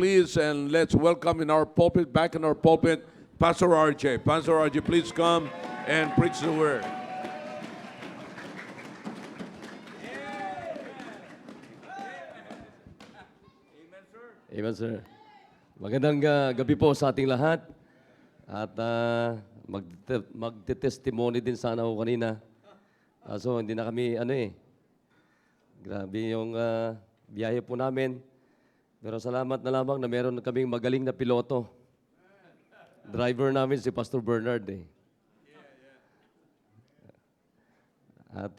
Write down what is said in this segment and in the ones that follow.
Please, and let's welcome in our pulpit, back in our pulpit, Pastor RJ. Pastor RJ, please come and preach the word. Amen, sir. Magandang gabi po sa ating lahat. At magte-testimony din sana ako kanina. So, hindi na kami, grabe yung biyahe po namin. Pero salamat na lamang na meron kaming magaling na piloto. Driver namin si Pastor Bernard. At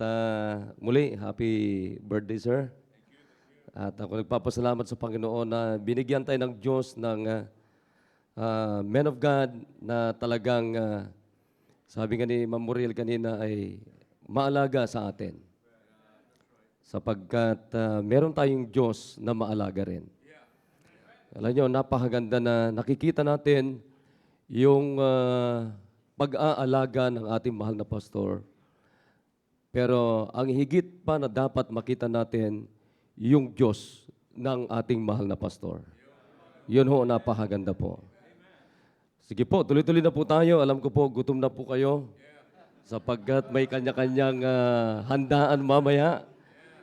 muli, happy birthday, sir. At ako nagpapasalamat sa Panginoon na binigyan tayo ng Diyos ng men of God na talagang, sabi nga ni Ma'am Muriel kanina, ay maalaga sa atin. Sapagkat meron tayong Diyos na maalaga rin. Alam nyo, napakaganda na nakikita natin yung pag-aalaga ng ating mahal na pastor. Pero ang higit pa na dapat makita natin, yung Diyos ng ating mahal na pastor. Yun ho, napakaganda po. Sige po, tuloy-tuloy na po tayo. Alam ko po, gutom na po kayo. Sapagkat may kanya-kanyang handaan mamaya.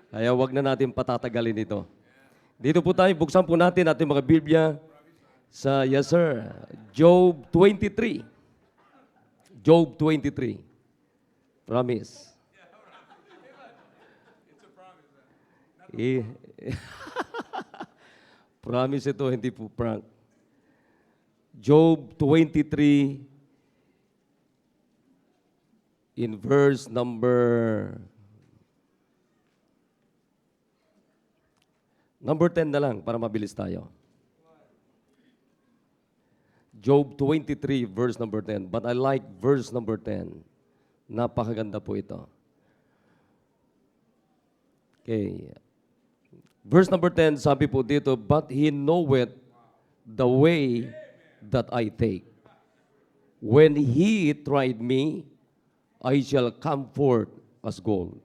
Kaya wag na natin patatagalin ito. Dito po tayo, buksan po natin ating mga Biblia sa, yes sir, Job 23. Job 23. Promise. Promise ito, hindi po prank. Job 23 in verse number 10 na lang para mabilis tayo. Job 23 verse number 10. But I like verse number 10. Napakaganda po ito. Okay. Verse number 10, sabi po dito, but he knoweth the way that I take. When he tried me, I shall come forth as gold.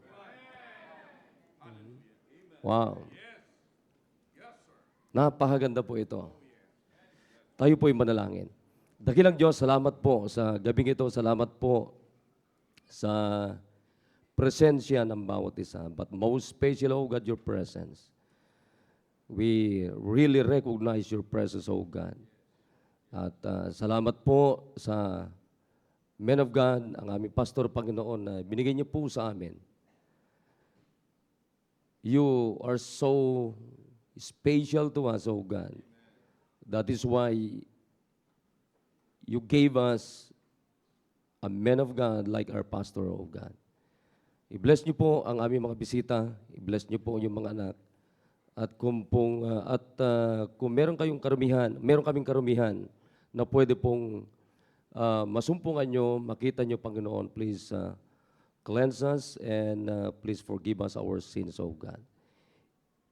Wow. Napakaganda po ito. Tayo po'y manalangin. Dakilang Diyos, salamat po sa gabing ito. Salamat po sa presensya ng bawat isa. But most special, oh God, your presence. We really recognize your presence, oh God. At salamat po sa men of God, ang aming pastor, Panginoon, na binigay niyo po sa amin. You are so special to us, oh God. That is why you gave us a man of God like our pastor, oh God. I-bless niyo po ang aming mga bisita. I-bless niyo po yung mga anak. At kung meron kayong karumihan, meron kaming karumihan na pwede pong masumpungan nyo, makita nyo, Panginoon, please cleanse us and please forgive us our sins, oh God.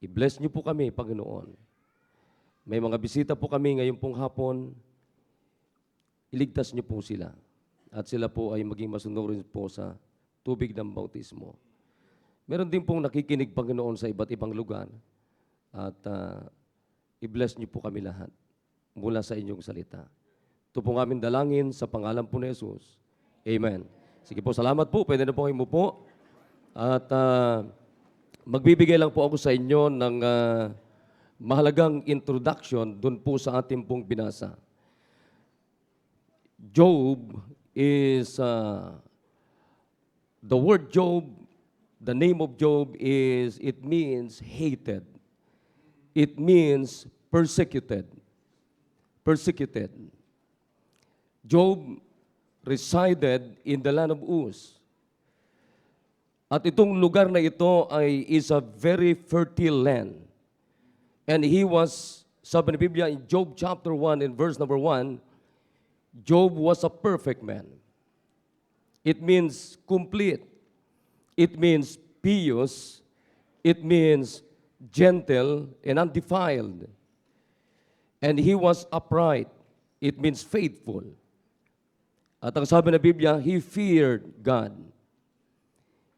I-bless nyo po kami, Panginoon. May mga bisita po kami ngayon pong hapon, iligtas nyo po sila. At sila po ay maging masunurin po sa tubig ng bautismo. Meron din pong nakikinig, Panginoon, sa iba't ibang lugar. At i-bless niyo po kami lahat mula sa inyong salita. Ito po aming dalangin sa pangalan po ni Jesus. Amen. Sige po, salamat po. Pwede na po kayo umupo. At magbibigay lang po ako sa inyo ng mahalagang introduction dun po sa ating pong binasa. Job is, the word Job, the name of Job is, it means hated. It means persecuted. Persecuted. Job resided in the land of Uz. At itong lugar na ito is a very fertile land. And he was, sabi ni Biblia in Job chapter 1 in verse number 1, Job was a perfect man. It means complete. It means pious. It means gentle and undefiled. And he was upright. It means faithful. At ang sabi ng Biblia, he feared God.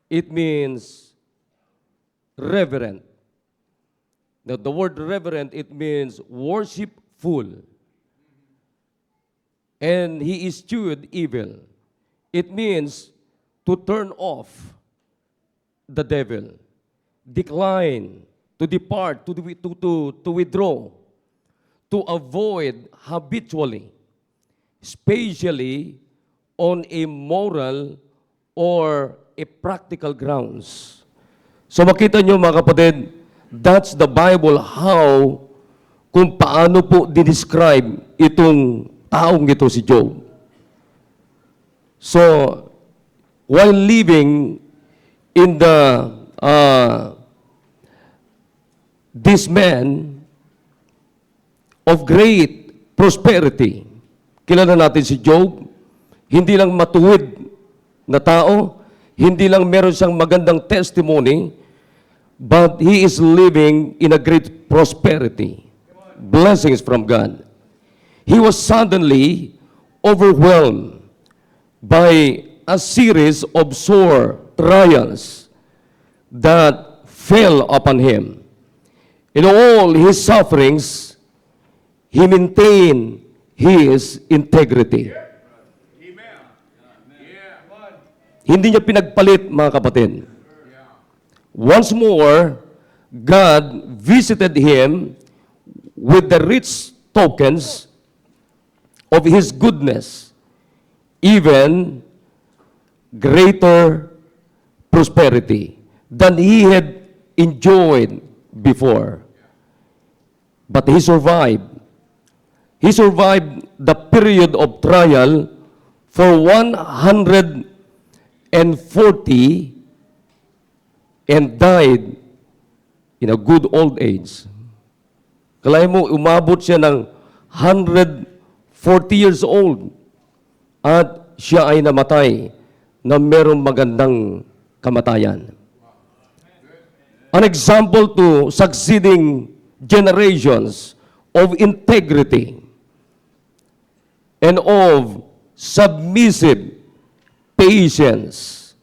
It means reverent. Now, the word reverent, it means worshipful. And he eschewed evil. It means to turn off the devil, decline, to depart, to withdraw, to avoid habitually, especially on a moral or a practical grounds. So makita nyo mga kapatid, that's the Bible how, kung paano po dinescribe itong taong ito si Job. So, while living in this man of great prosperity, kilala natin si Job, hindi lang matuwid na tao, hindi lang meron siyang magandang testimony, but he is living in a great prosperity. Blessings from God. He was suddenly overwhelmed by a series of sore trials that fell upon him. In all his sufferings, he maintained his integrity. Hindi niya pinagpalit, mga kapatid. Once more, God visited him with the rich tokens of his goodness, even greater prosperity than he had enjoyed before. But he survived. He survived the period of trial for 140 and died in a good old age. Kalay mo, umabot siya ng 140 years old at siya ay namatay na merong magandang kamatayan. An example to succeeding generations of integrity and of submissive patience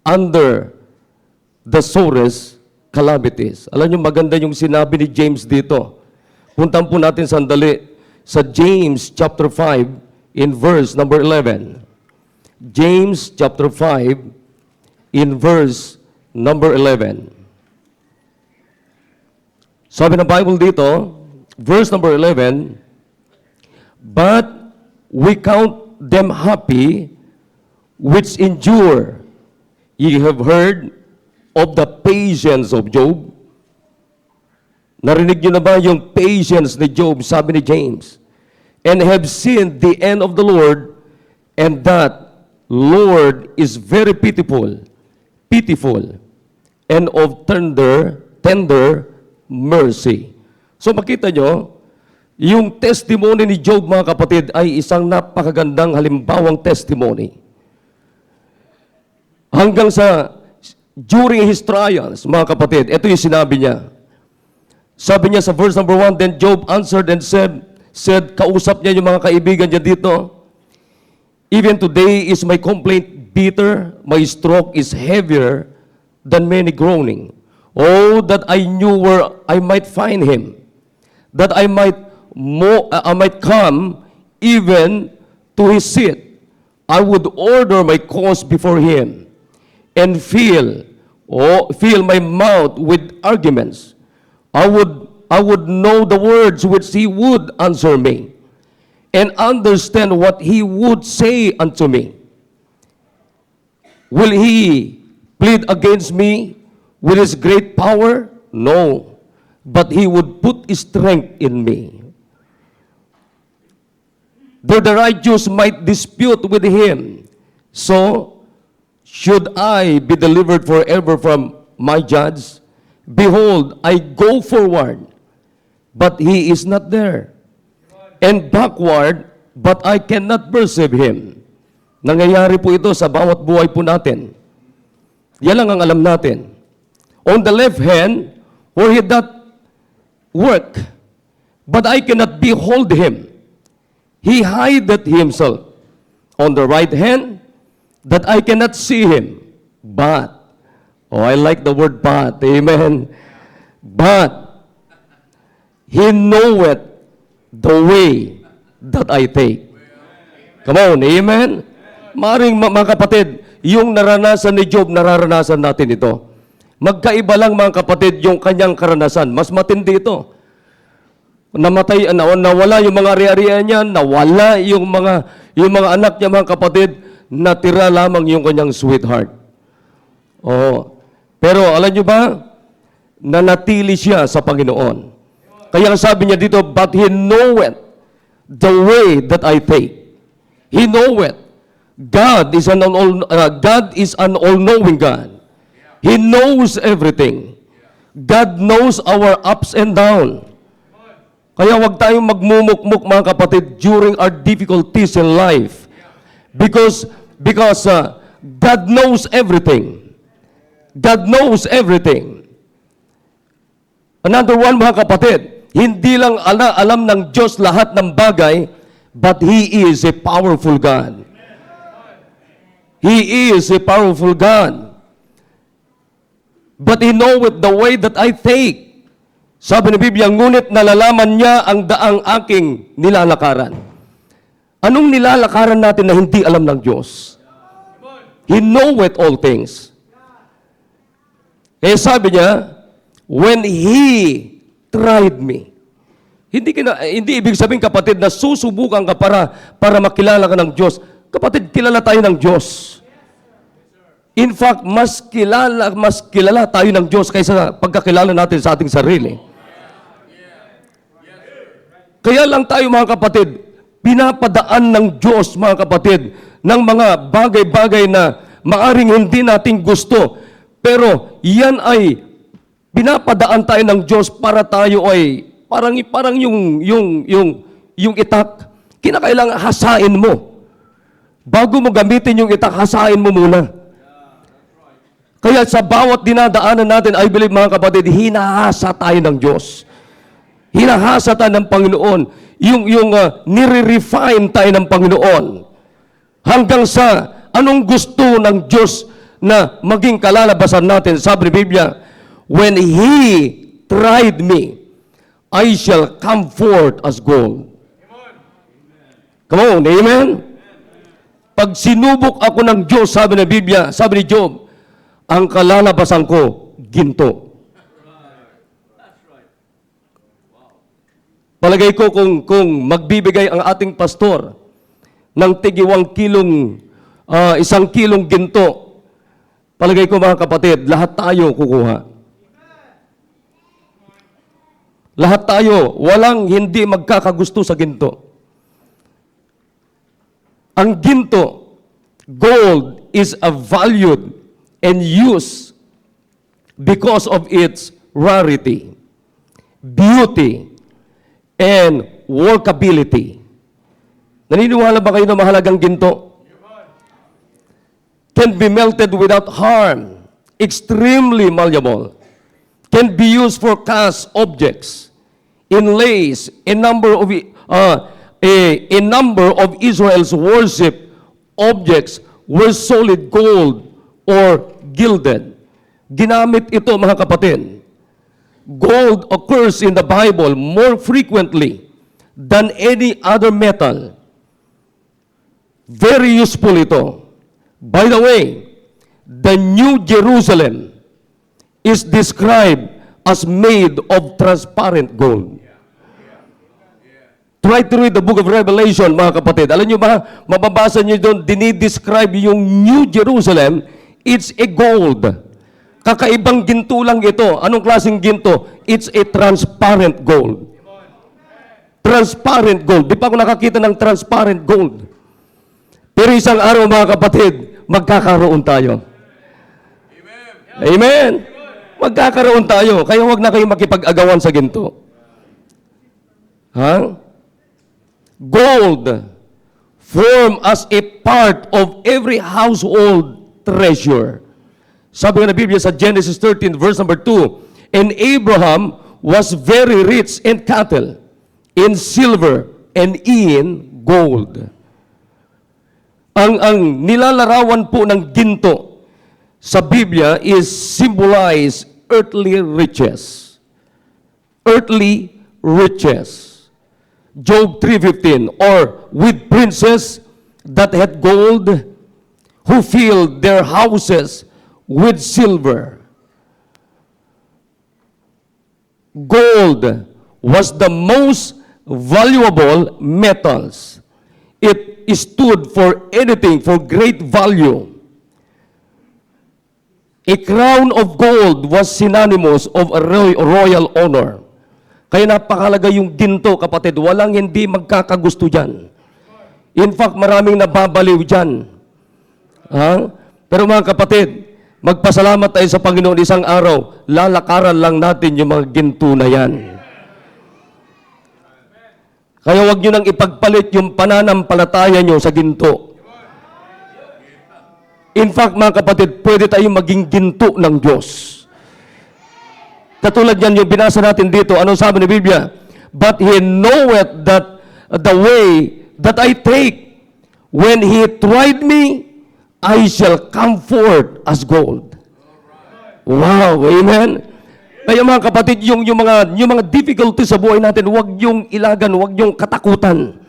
under the sorest calamities. Alam niyo, maganda yung sinabi ni James dito. Puntan po natin sandali sa James chapter 5 in verse number 11. James chapter 5 in verse number 11. Sabi ng Bible dito, verse number 11, but we count them happy which endure. Ye have heard of the patience of Job. Narinig niyo na ba yung patience ni Job, sabi ni James? And have seen the end of the Lord, and that Lord is very pitiful, and of tender mercy. So makita nyo, yung testimony ni Job, mga kapatid, ay isang napakagandang halimbawang testimony. Hanggang sa, during his trials, mga kapatid, ito yung sinabi niya. Sabi niya sa verse number 1, then Job answered and said, kausap niya yung mga kaibigan niya dito, even today is my complaint bitter, my stroke is heavier than many groaning. Oh, that I knew where I might find him, that I might come even to his seat. I would order my cause before him, and fill my mouth with arguments. I would know the words which he would answer me, and understand what he would say unto me. Will he plead against me with his great power? No, but he would put his strength in me. Though the righteous might dispute with him, so should I be delivered forever from my judge? Behold, I go forward, but he is not there, and backward, but I cannot perceive him. Nangyayari po ito sa bawat buhay po natin. Yan lang ang alam natin. On the left hand, where he doth work, but I cannot behold him. He hideth himself. On the right hand, that I cannot see him. But, oh, I like the word but, amen. But, He knoweth the way that I take. Come on, amen? Maring mga kapatid, yung naranasan ni Job, nararanasan natin ito. Magkaiba lang mga kapatid yung kanyang karanasan. Mas matindi ito. Namatay, nawala yung mga ari-arian niya, nawala yung mga anak niya mga kapatid, natira lamang yung kanyang sweetheart. Oh. Pero alam niyo ba, nanatili siya sa Panginoon. Kaya sabi niya dito, but he knoweth the way that I take. He knoweth. God is an all-knowing God. He knows everything. God knows our ups and downs. Kaya huwag tayong magmumukmuk mga kapatid during our difficulties in life. Because God knows everything. God knows everything. Another one mga kapatid, hindi lang alam ng Diyos lahat ng bagay, but He is a powerful God. He is a powerful God. But He knoweth the way that I take. Sabi ng Biblia, ngunit nalalaman niya ang daang aking nilalakaran. Anong nilalakaran natin na hindi alam ng Diyos? He knoweth all things. Eh sabi niya, when He tried me. Hindi ibig sabihin kapatid na susubukan ka para makilala ka ng Diyos. Kapatid, kilala tayo ng Diyos. In fact, mas kilala tayo ng Diyos kaysa pagkakilala natin sa ating sarili. Kaya lang tayo mga kapatid, pinapadaan ng Diyos mga kapatid ng mga bagay-bagay na maaring hindi natin gusto. Pero yan ay pinapadaan tayo ng Diyos para tayo ay parang yung itak. Kinakailangan hasain mo. Bago mo gamitin yung itak, hasain mo muna. Kaya sa bawat dinadaanan natin, I believe mga kapatid, hinahasa tayo ng Diyos. Hinahasa tayo ng Panginoon. Nire-refine tayo ng Panginoon. Hanggang sa anong gusto ng Diyos na maging kalalabasan natin. Sabi ng Biblia, when He tried me, I shall come forth as gold. Come on, amen? Pag sinubok ako ng Diyos, sabi ng Biblia, sabi ni Job, ang kalalabasan ko, ginto. Palagay ko kung magbibigay ang ating pastor ng tig-1 kilong ginto, palagay ko mga kapatid, lahat tayo kukuha. Lahat tayo, walang hindi magkakagusto sa ginto. Ang ginto, gold, is a valued and used because of its rarity, beauty, and workability. Naniniwala ba kayo na mahalagang ginto? Can be melted without harm, extremely malleable, can be used for cast objects, inlays. A number of Israel's worship objects were solid gold or gilded. Ginamit ito mga kapatid. Gold occurs in the Bible more frequently than any other metal. Very useful ito. By the way, the New Jerusalem is described as made of transparent gold. Try to read the book of Revelation, mga kapatid. Alam nyo ba, mababasa nyo doon, dinidescribe yung New Jerusalem, it's a gold. Kakaibang ginto lang ito. Anong klaseng ginto? It's a transparent gold. Transparent gold. Di pa ako nakakita ng transparent gold. Pero isang araw mga kapatid, magkakaroon tayo. Amen. Magkakaroon tayo. Kaya huwag na kayong makipag-agawan sa ginto. Ha? Gold form as a part of every household treasure. Sabi nga na Biblia sa Genesis 13 verse number 2, and Abraham was very rich in cattle, in silver, and in gold. Ang nilalarawan po ng ginto sa Biblia is symbolize earthly riches. Earthly riches. Job 3:15, or with princes that had gold, who filled their houses with silver. Gold was the most valuable metals. It stood for anything, for great value. A crown of gold was synonymous of a royal honor. Kaya napakalaga yung ginto, kapatid. Walang hindi magkakagusto dyan. In fact, maraming nababaliw dyan. Ha? Pero mga kapatid, magpasalamat tayo sa Panginoon isang araw, lalakaran lang natin yung mga ginto na yan. Kaya huwag nyo nang ipagpalit yung pananampalataya nyo sa ginto. In fact, mga kapatid, pwede tayong maging ginto ng Diyos. Katulad yan yung binasa natin dito, anong sabi ng Biblia? But He knoweth that the way that I take, when He tried me, I shall come forth as gold. Wow, amen? Kaya mga kapatid, yung mga difficulties sa buhay natin, huwag yung ilagan, huwag yung katakutan.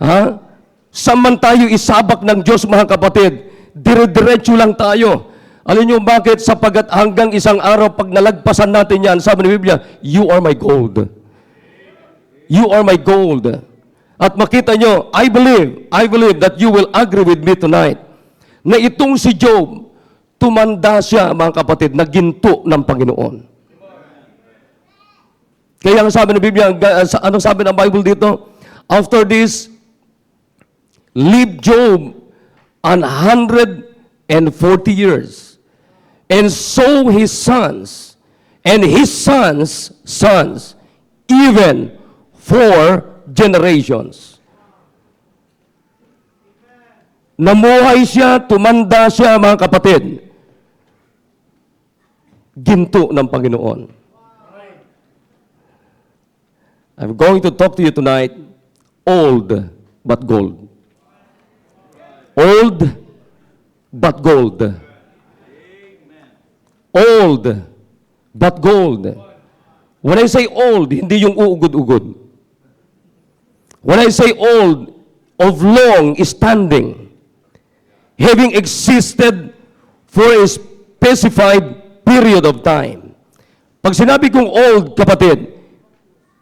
Ha? Saman tayo isabak ng Diyos, mga kapatid, dire-diretso lang tayo. Alam niyo bakit? Sapagat hanggang isang araw, pag nalagpasan natin yan, sabi ng Biblia, you are my gold. You are my gold. At makita nyo, I believe that you will agree with me tonight, na itong si Job, tumanda siya, mga kapatid, na ginto ng Panginoon. Kaya ang sabi ng Biblia, anong sabi ng Bible dito? After this, lived Job 140 years. And so his sons, and his sons' sons, even 4 generations. Namuhay siya, tumanda siya, mga kapatid. Ginto ng Panginoon. I'm going to talk to you tonight, old but gold. Old but gold. Old but gold. When I say old, hindi yung uugod-ugod. When I say old, of long standing, having existed for a specified period of time. Pag sinabi kong old, kapatid,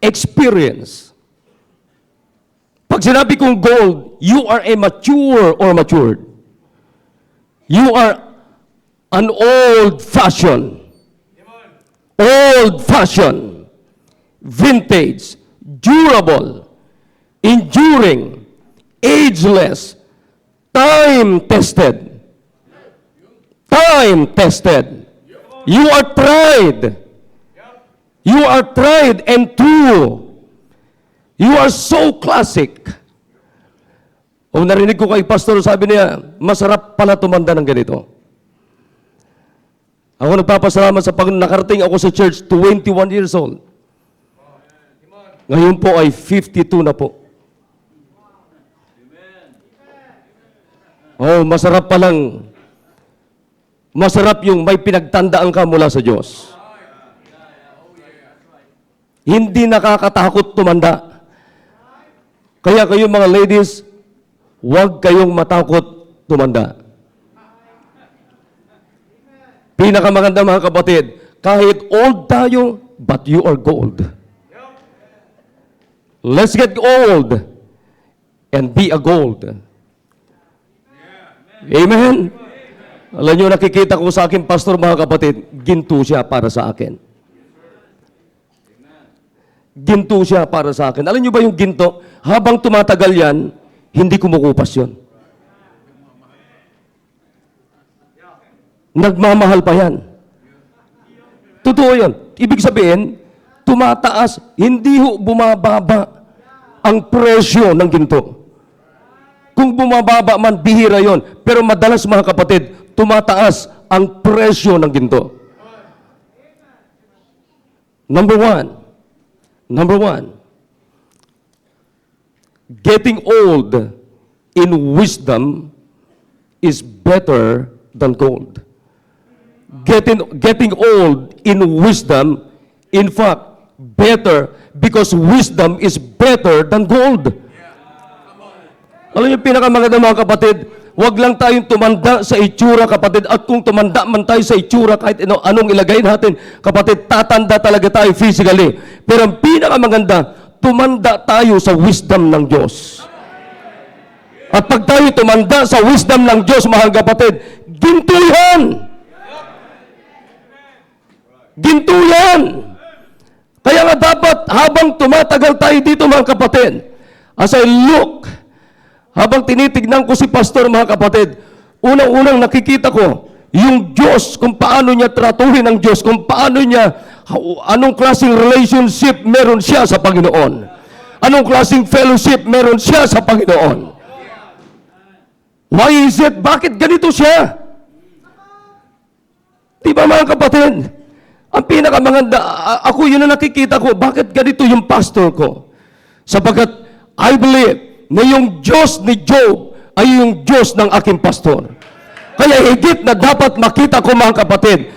experience. Pag sinabi kong gold, you are a mature or matured. You are an old-fashioned, vintage, durable, enduring, ageless, time-tested. Time-tested. You are tried. You are tried and true. You are so classic. O narinig ko kay pastor, sabi niya, masarap pala tumanda ng ganito. Ako nagpapasalamat sa pag nakarating ako sa church, 21 years old. Ngayon po ay 52 na po. Oh, masarap palang, masarap yung may pinagtandaan ka mula sa Diyos. Hindi nakakatakot tumanda. Kaya kayo mga ladies, huwag kayong matakot tumanda. Pinakamaganda mga kapatid, kahit old tayo, but you are gold. Let's get old and be a gold. Amen? Alam nyo, nakikita ko sa akin, pastor, mga kapatid, ginto siya para sa akin. Ginto siya para sa akin. Alam nyo ba yung ginto? Habang tumatagal yan, hindi kumukupas yun. Nagmamahal pa yan. Totoo yan. Ibig sabihin, tumataas, hindi bumababa ang presyo ng ginto. Kung bumababa man, bihira yon. Pero madalas mga kapatid, tumataas ang presyo ng ginto. Number one, getting old in wisdom is better than gold. Getting old in wisdom, in fact, better because wisdom is better than gold. Alam niyo, pinakamaganda mga kapatid, wag lang tayong tumanda sa itsura, kapatid. At kung tumanda man tayo sa itsura, kahit anong ilagay natin, kapatid, tatanda talaga tayo physically. Pero ang pinakamaganda, tumanda tayo sa wisdom ng Diyos. At pag tayo tumanda sa wisdom ng Diyos, mga kapatid, ginto yan! Ginto yan! Kaya nga dapat, habang tumatagal tayo dito, mga kapatid, as I look, habang tinitignan ko si pastor, mga kapatid, unang-unang nakikita ko yung Diyos, kung paano niya tratuhin ang Diyos, kung paano niya, anong klaseng relationship meron siya sa Panginoon. Anong klaseng fellowship meron siya sa Panginoon. Why is it? Bakit ganito siya? Diba mga kapatid? Ang pinakamaganda, ako yun na nakikita ko, bakit ganito yung pastor ko? Sapagat I believe na yung Diyos ni Job ay yung Diyos ng aking pastor. Kaya higit na dapat makita ko, mga kapatid.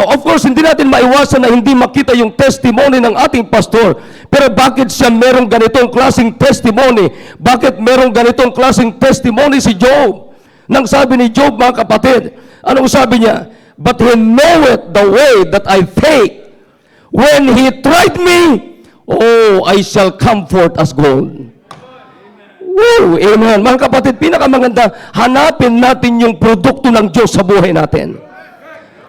Of course, hindi natin maiwasan na hindi makita yung testimony ng ating pastor. Pero bakit siya merong ganitong klaseng testimony? Bakit merong ganitong klaseng testimony si Job? Nang sabi ni Job, mga kapatid, anong sabi niya? But he knoweth the way that I take. When he tried me, oh, I shall come forth as gold. Woo! Amen. Mga kapatid, pinakamaganda, hanapin natin yung produkto ng Diyos sa buhay natin.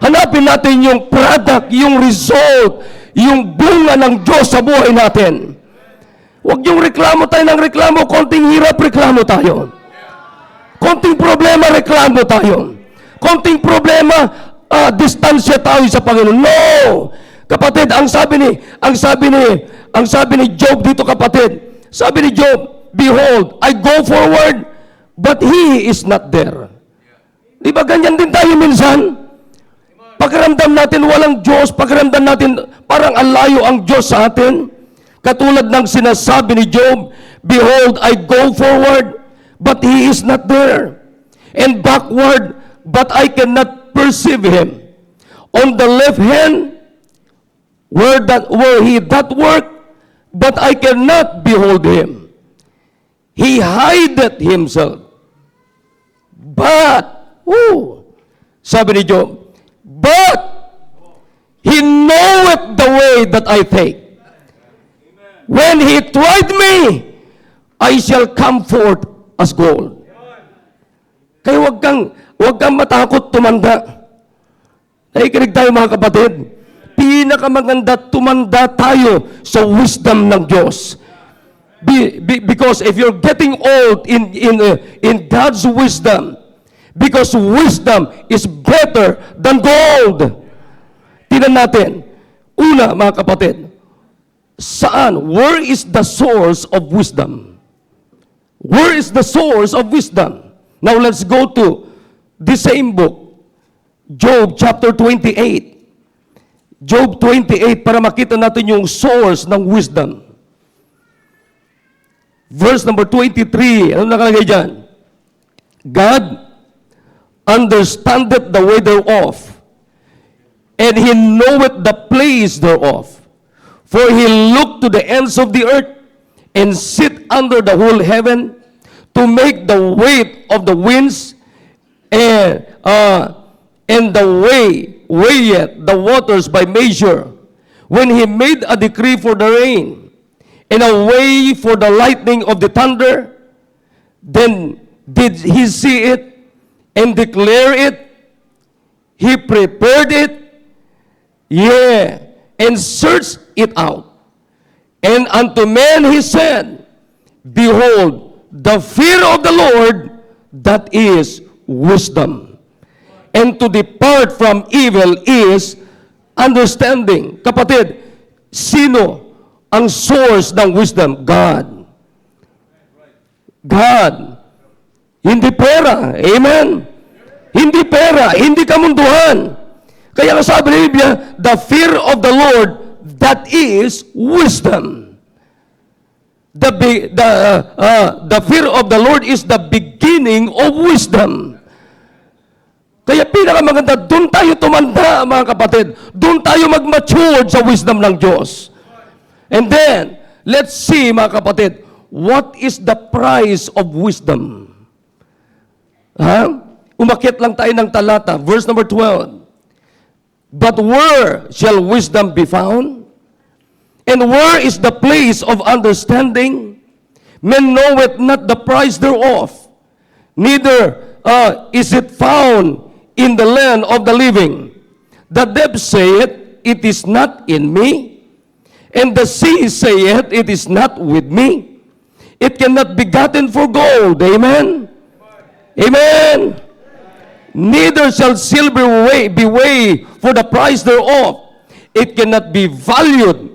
Hanapin natin yung product, yung result, yung bunga ng Diyos sa buhay natin. Huwag yung reklamo tayo ng reklamo, konting hirap, reklamo tayo. Konting problema, reklamo tayo. Konting problema, distansya tayo sa Panginoon. No! Kapatid, ang sabi ni Job dito, kapatid, sabi ni Job, behold, I go forward, but He is not there. Di ba ganyan din tayo minsan? Pakiramdam natin walang Diyos, pakiramdam natin parang alayo ang Diyos sa atin. Katulad ng sinasabi ni Job, behold, I go forward, but He is not there. And backward, but I cannot perceive Him. On the left hand, where He that work, but I cannot behold Him. He hideth himself. But, sabi ni Job, but He knoweth the way that I take. When He tried me, I shall come forth as gold. Kaya wag kang matakot tumanda. Nakikinig tayo, mga kapatid. Pinakamaganda, tumanda tayo sa wisdom ng Diyos. Because if you're getting old in God's wisdom, because wisdom is better than gold. Tingnan natin. Una, mga kapatid, saan? Where is the source of wisdom? Where is the source of wisdom? Now let's go to the same book, Job chapter 28. Job 28, para makita natin yung source ng wisdom. Verse number 23, ano nakalagay dyan? God understandeth the way thereof, and He knoweth the place thereof. For He looked to the ends of the earth, and sit under the whole heaven, to make the weight of the winds, and the weigheth the waters by measure. When He made a decree for the rain, and a way for the lightning of the thunder, then did He see it and declare it? He prepared it, and searched it out. And unto men He said, behold, the fear of the Lord, that is wisdom. And to depart from evil is understanding. Kapatid, sino ang source ng wisdom? God. God. Hindi pera. Amen? Hindi pera. Hindi kamunduhan. Kaya nga sabi ng Biblia, the fear of the Lord, that is wisdom. The fear of the Lord is the beginning of wisdom. Kaya pinakamaganda, doon tayo tumanda, mga kapatid. Doon tayo mag-mature sa wisdom ng Diyos. And then, let's see mga kapatid, what is the price of wisdom? Umakyat lang tayo ng talata, verse number 12. But where shall wisdom be found? And where is the place of understanding? Men knoweth not the price thereof, neither is it found in the land of the living. The depth saith, it is not in me, and the sea saith, it is not with me. It cannot be gotten for gold. Amen? Amen. Neither shall silver be weighed for the price thereof. It cannot be valued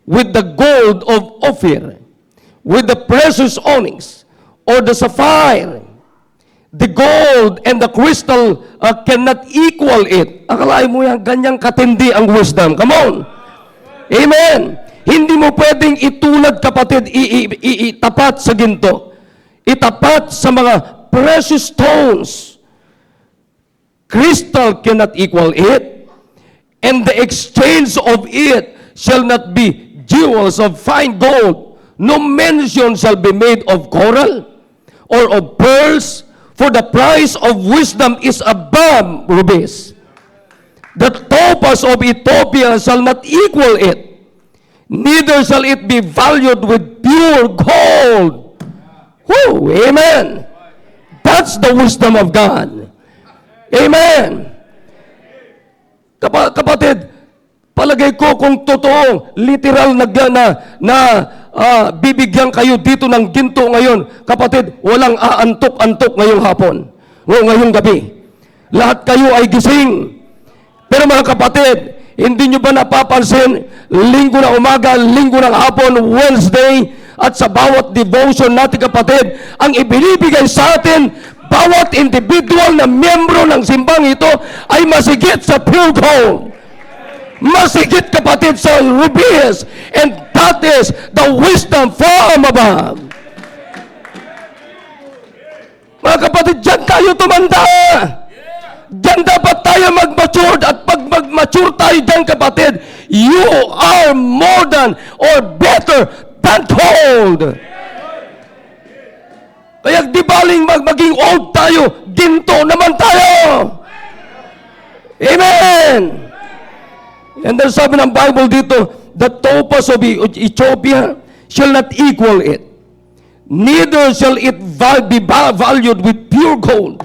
with the gold of Ophir, with the precious onyx, or the sapphire. The gold and the crystal cannot equal it. Akalain mo yan, ganyang katindi ang wisdom. Come on. Amen. Hindi mo pwedeng itulad, kapatid, itapat sa ginto. Itapat sa mga precious stones. Crystal cannot equal it, and the exchange of it shall not be jewels of fine gold. No mention shall be made of coral or of pearls, for the price of wisdom is above rubies. The topaz of Ethiopia shall not equal it, neither shall it be valued with pure gold. Woo, amen. That's the wisdom of God. Amen. Kapatid, palagay ko kung totoo, literal bibigyan kayo dito ng ginto ngayon, kapatid, walang aantok-antok ngayong hapon, o ngayong gabi. Lahat kayo ay gising. Pero mga kapatid, hindi nyo ba napapansin, linggo na umaga, linggo ng hapon, Wednesday, at sa bawat devotion natin, kapatid, ang ibinibigay sa atin, bawat individual na miyembro ng simbang ito ay masigit sa pure gold. Masigit, kapatid, sa rubies. And that is the wisdom from above. Mga kapatid, dyan tayo tumanda. Dyan dapat tayo mag-mature. At pag mag-mature tayo dyan, kapatid, you are more than or better than gold. Kaya di baling maging old tayo, ginto naman tayo. Amen. And then sabi ng Bible dito, the topaz of Ethiopia shall not equal it. Neither shall it be valued with pure gold.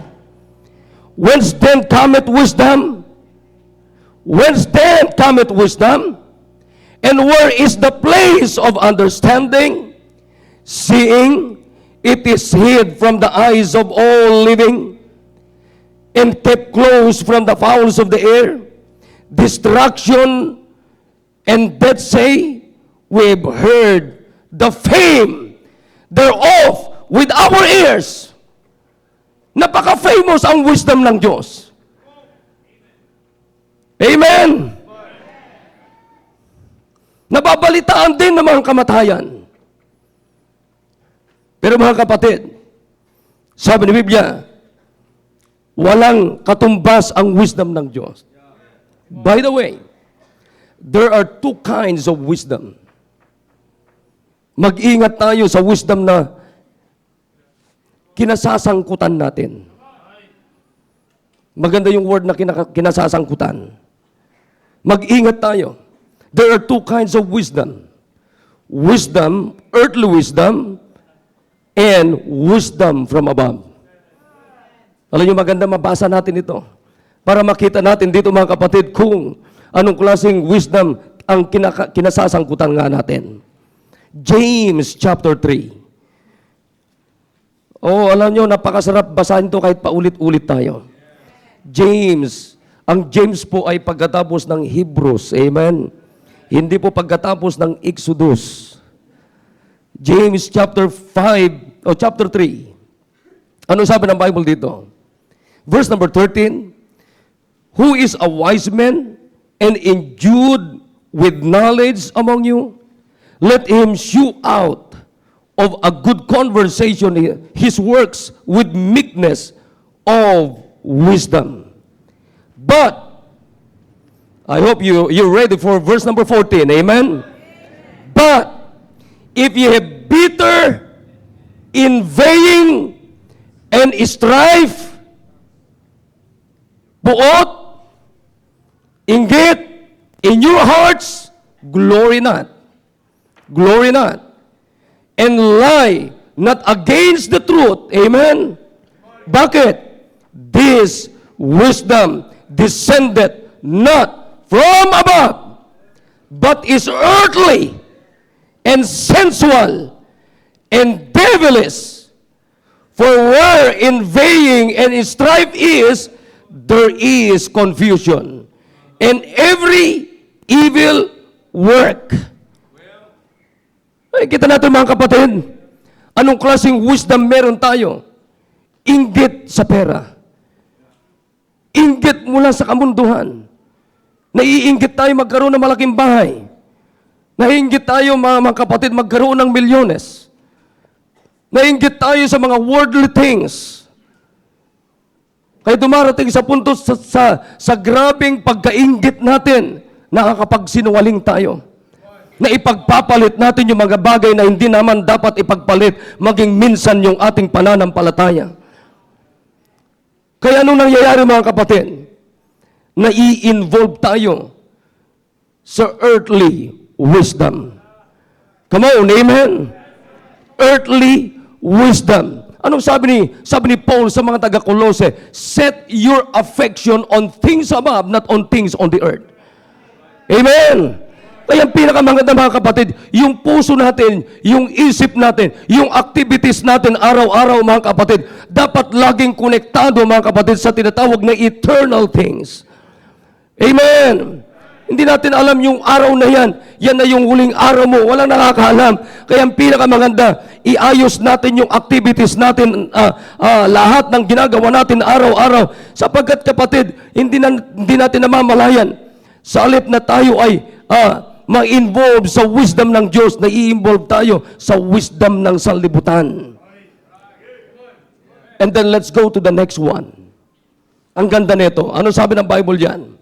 Whence then cometh wisdom? Whence then cometh wisdom? And where is the place of understanding? Seeing it is hid from the eyes of all living, and kept close from the fowls of the air. Destruction and death say, we have heard the fame thereof with our ears. Napaka-famous ang wisdom ng Diyos. Amen. Nababalitaan din ng mga kamatayan. Pero mga kapatid, sabi ni Biblia, walang katumbas ang wisdom ng Diyos. By the way, there are two kinds of wisdom. Mag-ingat tayo sa wisdom na kinasasangkutan natin. Maganda yung word na kinasasangkutan. Mag-ingat tayo. There are two kinds of wisdom. Wisdom, earthly wisdom, and wisdom from above. Alam niyo, maganda mabasa natin ito para makita natin dito, mga kapatid, kung anong klaseng wisdom ang kinasasangkutan nga natin. James chapter 3. Oh, alam niyo, napakasarap basahin ito kahit paulit-ulit tayo. James, ang James po ay pagkatapos ng Hebrews. Amen? Hindi po pagkatapos ng Exodus. James chapter 5 o chapter 3. Ano sabi ng Bible dito? Verse number 13. Who is a wise man and endued with knowledge among you? Let him shew out of a good conversation his works with meekness of wisdom. But I hope you're ready for verse number 14. Amen. But if ye have bitter, envying, and strife, buot, inggit, in your hearts, glory not. Glory not. And lie not against the truth. Amen? Bakit? This wisdom descended not from above, but is earthly, and sensual, and devilish. For where envying and strife is, there is confusion, and every evil work. Ay, kita natin mga kapatid, anong klaseng wisdom meron tayo? Inggit sa pera. Inggit mula sa kamunduhan. Naiinggit tayo magkaroon ng malaking bahay. Naiinggit tayo mga kapatid magkaroon ng milyones. Naiinggit tayo sa mga worldly things. Kaya dumarating sa punto sa grabing pagkainggit natin, nakakapagsinungaling tayo. Na ipagpapalit natin yung mga bagay na hindi naman dapat ipagpalit, maging minsan yung ating pananampalataya. Kaya anong nangyayari mga kapatid? Nai-involve tayo sa earthly wisdom. Come on, amen? Earthly wisdom. Anong sabi ni Paul sa mga taga-Kolose? Set your affection on things above, not on things on the earth. Amen? Kaya ang pinakamaganda mga kapatid, yung puso natin, yung isip natin, yung activities natin araw-araw mga kapatid, dapat laging konektado mga kapatid sa tinatawag na eternal things. Amen. Hindi natin alam yung araw na yan na yung huling araw mo, walang nakakaalam. Kaya ang pinakamaganda, iayos natin yung activities natin, lahat ng ginagawa natin araw-araw. Sapagkat kapatid, hindi natin namamalayan. Sa halip na tayo ay ma-involve sa wisdom ng Diyos, na i-involve tayo sa wisdom ng sanlibutan. And then let's go to the next one. Ang ganda nito. Ano sabi ng Bible diyan?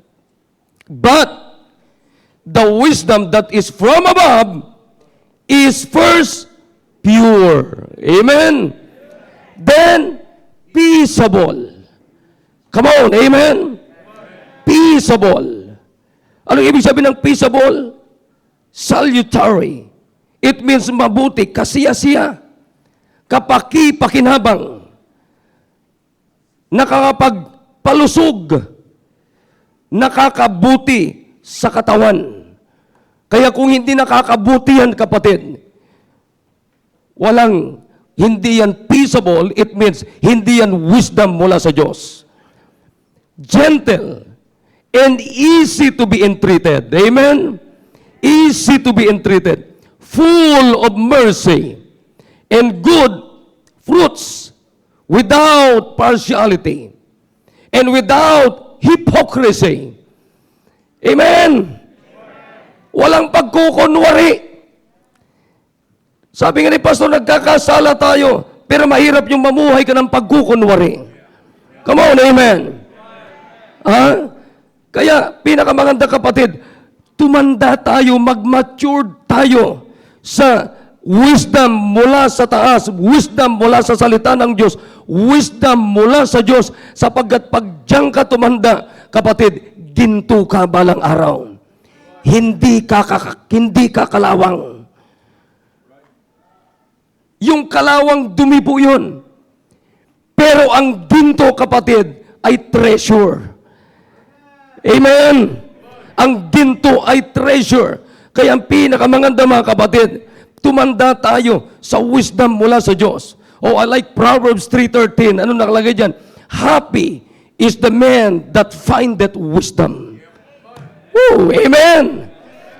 But the wisdom that is from above is first pure. Amen? Then peaceable. Come on, amen? Peaceable. Anong ibig sabihin ng peaceable? Salutary. It means mabuti, kasiya-siya, kapaki-pakinabang, nakakapagpalusog, nakakabuti sa katawan. Kaya kung hindi nakakabuti yan, kapatid, hindi yan peaceable, it means hindi yan wisdom mula sa Diyos. Gentle and easy to be entreated. Amen? Easy to be entreated. Full of mercy and good fruits, without partiality and without hypocrisy. Amen? Walang pagkukunwari. Sabi nga ni Pastor, nagkakasala tayo, pero mahirap yung mamuhay ka ng pagkukunwari. Come on, amen? Kaya, pinakamaganda kapatid, tumanda tayo, mag-mature tayo sa wisdom mula sa taas, wisdom mula sa salita ng Diyos, wisdom mula sa Diyos, sapagkat pag diyan ka tumanda, kapatid, ginto ka balang araw. Hindi ka kalawang. Yung kalawang dumi po yun. Pero ang ginto, kapatid, ay treasure. Amen? Ang ginto ay treasure. Kaya ang pinakamaganda mga kapatid, tumanda tayo sa wisdom mula sa Diyos. Oh, I like Proverbs 3:13. Ano nakalagay dyan? Happy is the man that findeth wisdom. Oh, amen.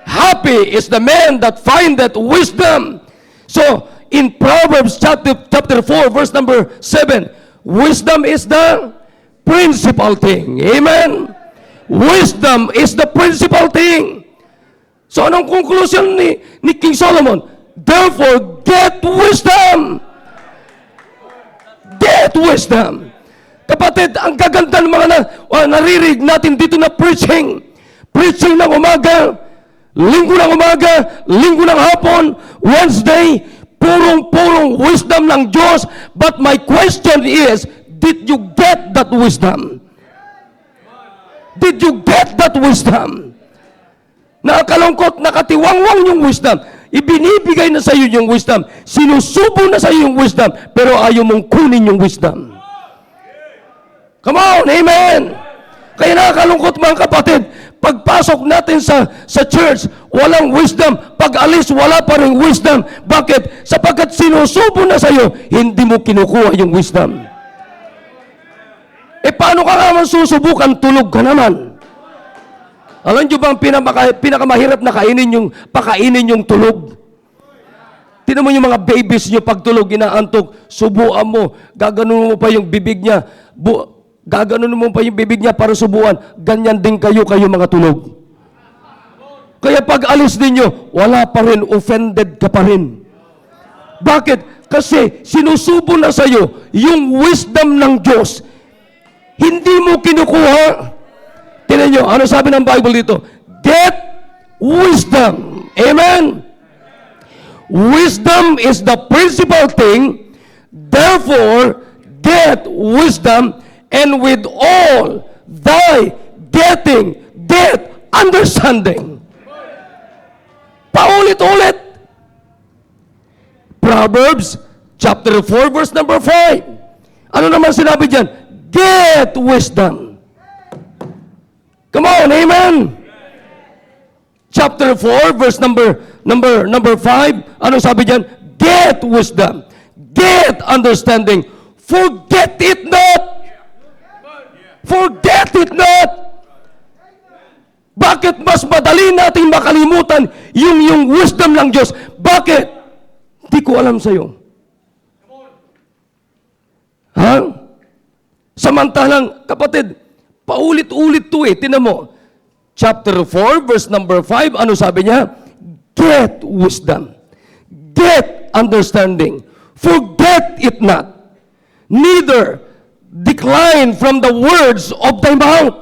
Happy is the man that findeth wisdom. So, in Proverbs chapter 4, verse number 7, wisdom is the principal thing. Amen. Wisdom is the principal thing. So anong conclusion ni King Solomon? Therefore, get wisdom. Get wisdom. Kapatid, ang gaganda ng mga naririnig natin dito na preaching. Preaching ng umaga, Linggo ng umaga, linggo ng hapon, Wednesday, purong-purong wisdom ng Diyos. But my question is, did you get that wisdom? Did you get that wisdom? Nakakalungkot, nakatiwangwang yung wisdom. Ibinibigay na sa iyo yung wisdom. Sinusubo na sa iyo yung wisdom, pero ayaw mong kunin yung wisdom. Come on, amen! Kaya nakakalungkot mga kapatid, pagpasok natin sa church, walang wisdom. Pag alis, wala pa rin wisdom. Bakit? Sapagkat sinusubo na sa iyo, hindi mo kinukuha yung wisdom. Paano ka naman susubukan? Tulog ka naman. Alam niyo bang pinakamahirap na pakainin yung tulog? Tinan mo yung mga babies niyo pag tulog, inaantok, subuan mo, gaganon mo pa yung bibig niya, gaganon mo pa yung bibig niya para subuan. Ganyan din kayo mga tulog. Kaya pag alis ninyo, wala pa rin, offended ka pa rin. Bakit? Kasi sinusubo na sa iyo yung wisdom ng Diyos. Hindi mo kinukuha. Tingnan nyo, ano sabi ng Bible dito? Get wisdom. Amen? Wisdom is the principal thing. Therefore, get wisdom, and with all thy getting, get understanding. Paulit-ulit. Proverbs chapter 4 verse number 5. Ano naman sinabi dyan? Get wisdom. Come on, amen. Chapter 4 verse number 5. Ano sabi diyan? Get wisdom. Get understanding. Forget it not. Forget it not. Bakit mas madali nating makalimutan yung wisdom ng Diyos? Bakit? Hindi ko alam sa'yo. Ha? Samantalang, kapatid, paulit-ulit to Tinan mo. Chapter 4, verse number 5, ano sabi niya? Get wisdom. Get understanding. Forget it not. Neither decline from the words of thy mouth.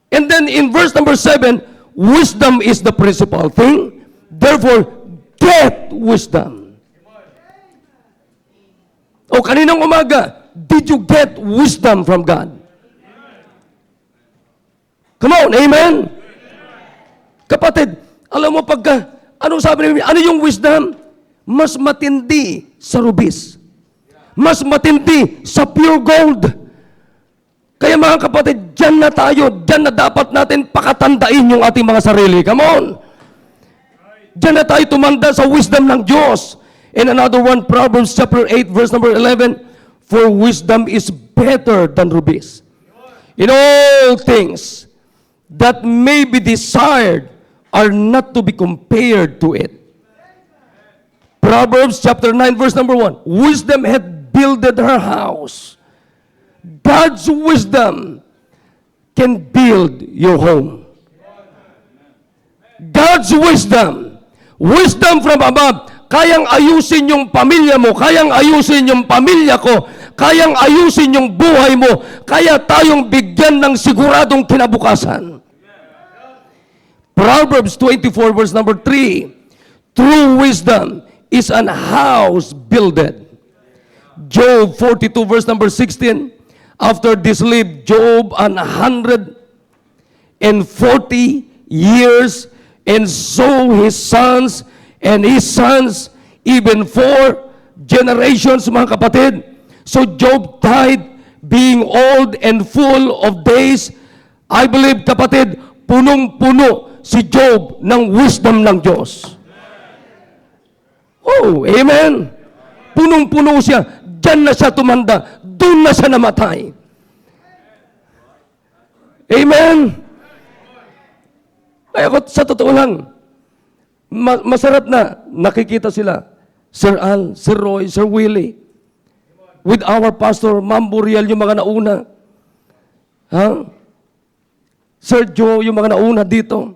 And then in verse number 7, wisdom is the principal thing. Therefore, get wisdom. O kaninang umaga, did you get wisdom from God? Come on, amen? Kapatid, alam mo anong sabi niya? Ano yung wisdom? Mas matindi sa rubis. Mas matindi sa pure gold. Kaya mga kapatid, dyan na tayo, dyan na dapat natin pakatandain yung ating mga sarili. Come on! Dyan na tayo tumanda sa wisdom ng Diyos. And another one, Proverbs chapter 8, verse number 11, for wisdom is better than rubies. In all things that may be desired are not to be compared to it. Proverbs chapter 9, verse number 1, wisdom hath builded her house. God's wisdom can build your home. God's wisdom, wisdom from above, kayang ayusin yung pamilya mo, kayang ayusin yung pamilya ko, kayang ayusin yung buhay mo, kaya tayong bigyan ng siguradong kinabukasan. Proverbs 24 verse number 3, true wisdom is an house builded. Job 42 verse number 16, after this lived Job 140 years, and so his sons, and his sons, even 4 generations, mga kapatid. So Job died being old and full of days. I believe, kapatid, punong-puno si Job ng wisdom ng Diyos. Oh, amen. Punong-puno siya. Diyan na siya tumanda. Doon na siya namatay. Amen. Ay ako, sa totoo lang, masarap na nakikita sila. Sir Al, Sir Roy, Sir Willie, with our pastor, Ma'am Burial, yung mga nauna. Ha? Sir Joe, yung mga nauna dito.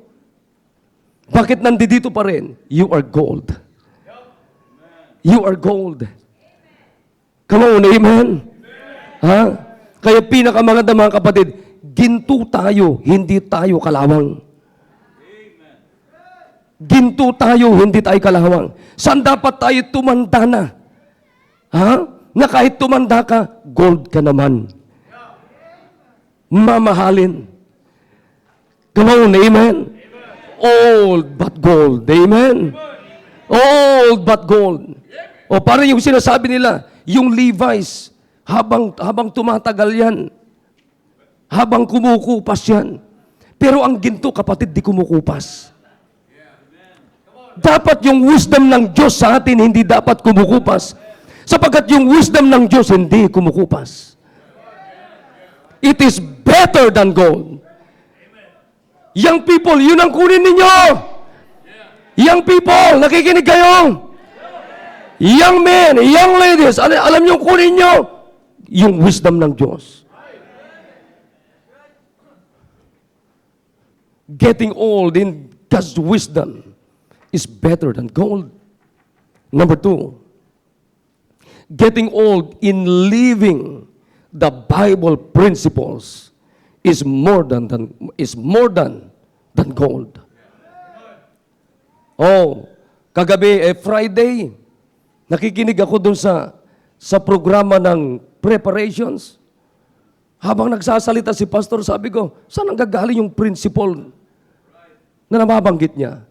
Bakit nandito pa rin? You are gold. You are gold. Come on, amen? Ha? Kaya pinakamaganda mga kapatid, ginto tayo, hindi tayo kalawang. Ginto tayo, hindi tayo kalawang. Saan dapat tayo tumanda na? Ha? Na kahit tumanda ka, gold ka naman. Mamahalin. Come on, amen? Old but gold. Amen? Old but gold. O parang yung sinasabi nila, yung Levi's, habang tumatagal yan, habang kumukupas yan. Pero ang ginto, kapatid, di kumukupas. Dapat yung wisdom ng Diyos sa atin hindi dapat kumukupas. Sapagkat yung wisdom ng Diyos hindi kumukupas. It is better than gold. Young people, yun ang kunin ninyo. Young people, nakikinig kayo. Young men, young ladies, alam nyo kunin nyo yung wisdom ng Diyos. Getting old in God's wisdom is better than gold. Number 2, getting old in living the Bible principles is more than gold. Oh, kagabi Friday, nakikinig ako dun sa programa ng preparations. Habang nagsasalita si pastor, sabi ko, saan ang gagaling yung principle na nababanggit niya?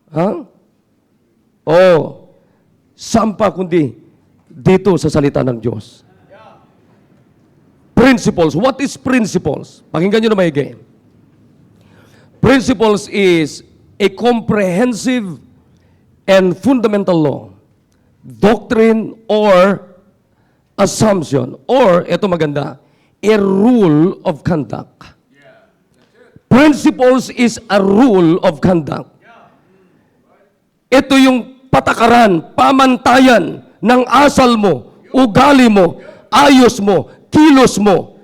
Ha? Oh, sampa kundi dito sa salita ng Diyos. Principles. What is principles? Pakinggan nyo na maigi. Principles is a comprehensive and fundamental law, doctrine or assumption, or, ito maganda, a rule of conduct. Principles is a rule of conduct. Ito yung patakaran, pamantayan ng asal mo, ugali mo, ayos mo, kilos mo,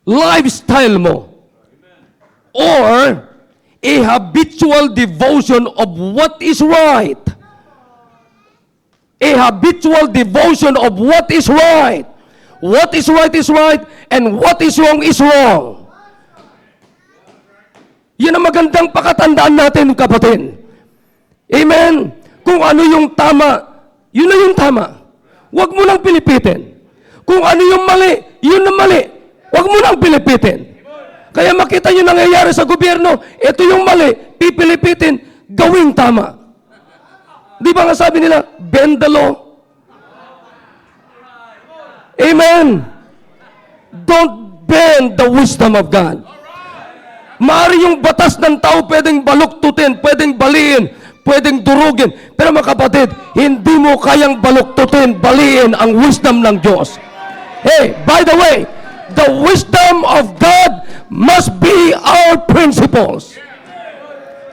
lifestyle mo, or a habitual devotion of what is right. A habitual devotion of what is right. What is right, and what is wrong. Yan ang magandang pakatandaan natin, kapatid. Amen? Kung ano yung tama, yun na yung tama. Huwag mo nang pilipitin. Kung ano yung mali, yun na mali. Huwag mo nang pilipitin. Kaya makita nyo nangyayari sa gobyerno, ito yung mali, pipilipitin, gawing tama. Di ba nga sabi nila, bend the law? Amen. Don't bend the wisdom of God. Maari yung batas ng tao pwedeng baluktutin, pwedeng baliin, pwedeng durugin. Pero mga kapatid, hindi mo kayang baluktutin, baliin ang wisdom ng Diyos. Hey, by the way, the wisdom of God must be our principles.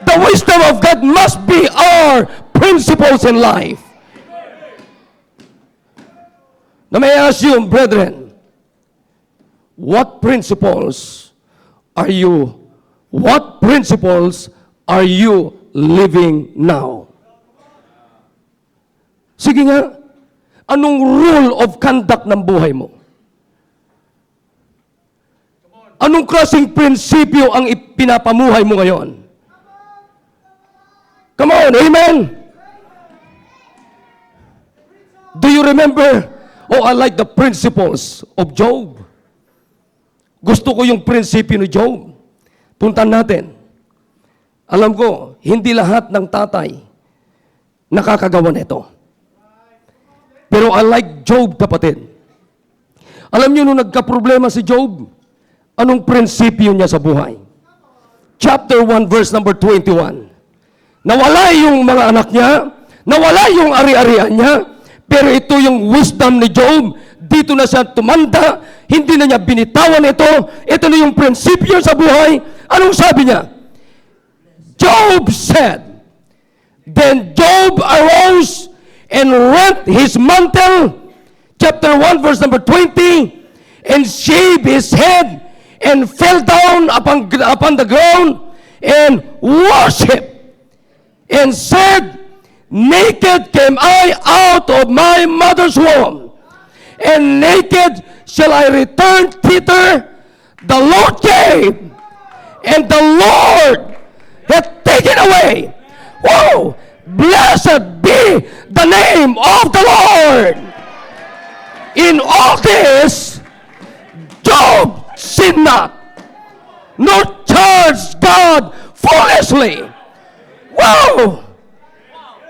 The wisdom of God must be our principles in life. Now may I ask you, brethren, what principles are you living now? Sige nga, anong rule of conduct ng buhay mo? Anong klaseng prinsipyo ang ipinapamuhay mo ngayon? Come on, amen? Do you remember? Oh, I like the principles of Job. Gusto ko yung prinsipyo ni Job. Puntan natin. Alam ko, hindi lahat ng tatay nakakagawa nito. Pero I like Job, kapatid. Alam niyo, nung nagka-problema si Job, anong prinsipyo niya sa buhay? Chapter 1, verse number 21. Nawala yung mga anak niya, nawala yung ari-arian niya, pero ito yung wisdom ni Job. Dito na siya tumanda, hindi na niya binitawan ito. Ito na yung prinsipyo sa buhay. Anong sabi niya? Job said, then Job arose and rent his mantle, chapter 1, verse number 20, and shaved his head, and fell down upon the ground, and worshiped, and said, naked came I out of my mother's womb, and naked shall I return thither. The Lord gave, and the Lord hath taken away. Wow! Blessed be the name of the Lord! In all this, Job sinned not, nor charged God foolishly. Wow!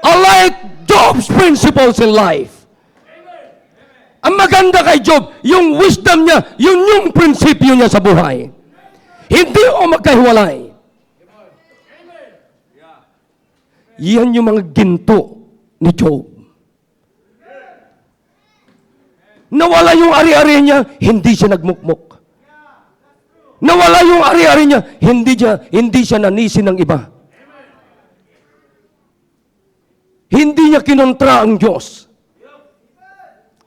I like Job's principles in life. Ang maganda kay Job, yung wisdom niya, yun yung prinsipyo niya sa buhay. Hindi o magkahiwalay. Yan yung mga ginto ni Job. Nawala yung ari-ari niya, hindi siya nagmukmok. Nawala yung ari-ari niya, hindi siya nanisi ng iba. Hindi niya kinontra ang Diyos.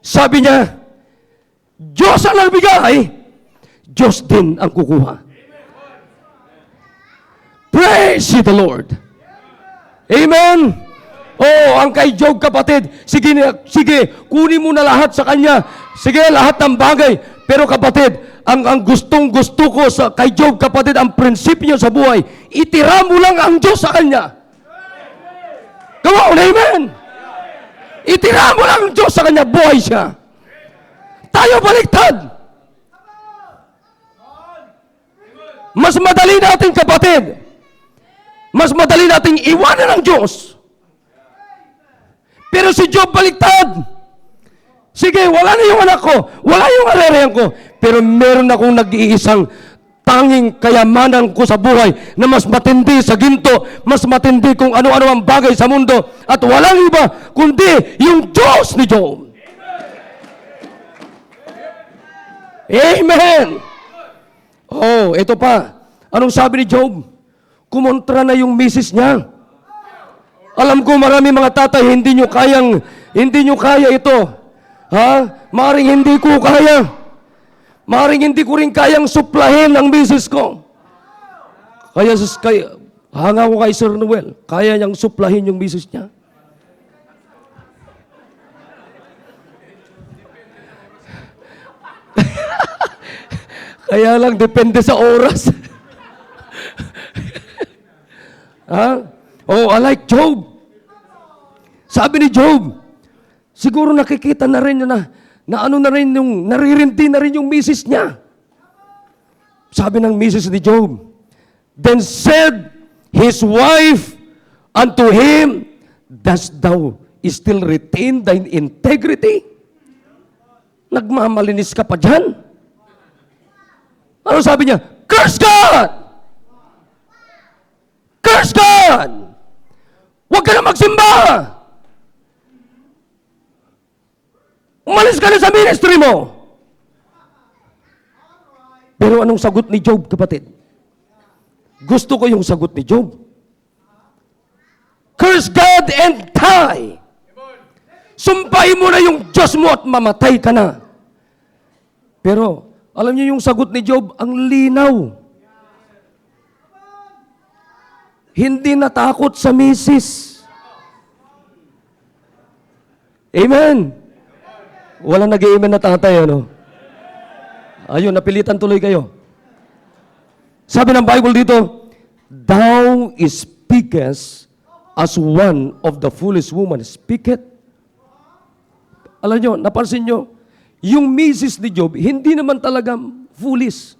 Sabi niya, Diyos ang nagbigay, Diyos din ang kukuha. Praise ye the Lord. Amen. Oh, ang kay Job, kapatid, sige, kunin mo na lahat sa kanya. Sige, lahat ng bagay. Pero kapatid, ang gustong-gusto ko kay Job, kapatid, ang prinsipyo sa buhay, itira mo lang ang Diyos sa kanya. Come on, amen. Itira mo lang ang Diyos sa kanya, buhay siya. Tayo baliktad. Mas madali natin, kapatid, mas madali nating iwanan ang Diyos. Pero si Job baliktad. Sige, wala na yung anak ko, wala yung arerayan ko, pero meron akong nag-iisang tanging kayamanan ko sa buhay na mas matindi sa ginto, mas matindi kung ano-ano ang bagay sa mundo, at walang iba kundi yung Diyos ni Job. Amen! Oh, ito pa. Anong sabi ni Job? Kumontra na yung misis niya. Alam ko marami mga tatay, hindi nyo kaya ito. Ha? Maring hindi ko kaya. Maring hindi ko rin kayang suplahin ang misis ko. Kaya hanga ko kay Sir Noel, kaya niyang suplahin yung misis niya. Kaya lang, depende sa oras. Ha? Oh, I like Job. Sabi ni Job, siguro nakikita na rin na ano na rin yung, naririnti na rin yung misis niya. Sabi ng misis ni Job, then said his wife unto him, dost thou still retain thine integrity? Nagmamalinis ka pa dyan? Ano sabi niya? Curse God! Curse God! Huwag ka na magsimba! Umalis ka na sa ministry mo! Pero anong sagot ni Job, kapatid? Gusto ko yung sagot ni Job. Curse God and die! Sumpahin mo na yung Diyos mo at mamatay ka na. Pero, alam niyo yung sagot ni Job, ang linaw. Hindi natakot sa misis. Amen. Walang nag-amen na tatay, ano? Ayun, napilitan tuloy kayo. Sabi ng Bible dito, thou speakest as one of the foolish woman speaketh. Alam nyo, napansin nyo, yung misis ni Job, hindi naman talaga foolish.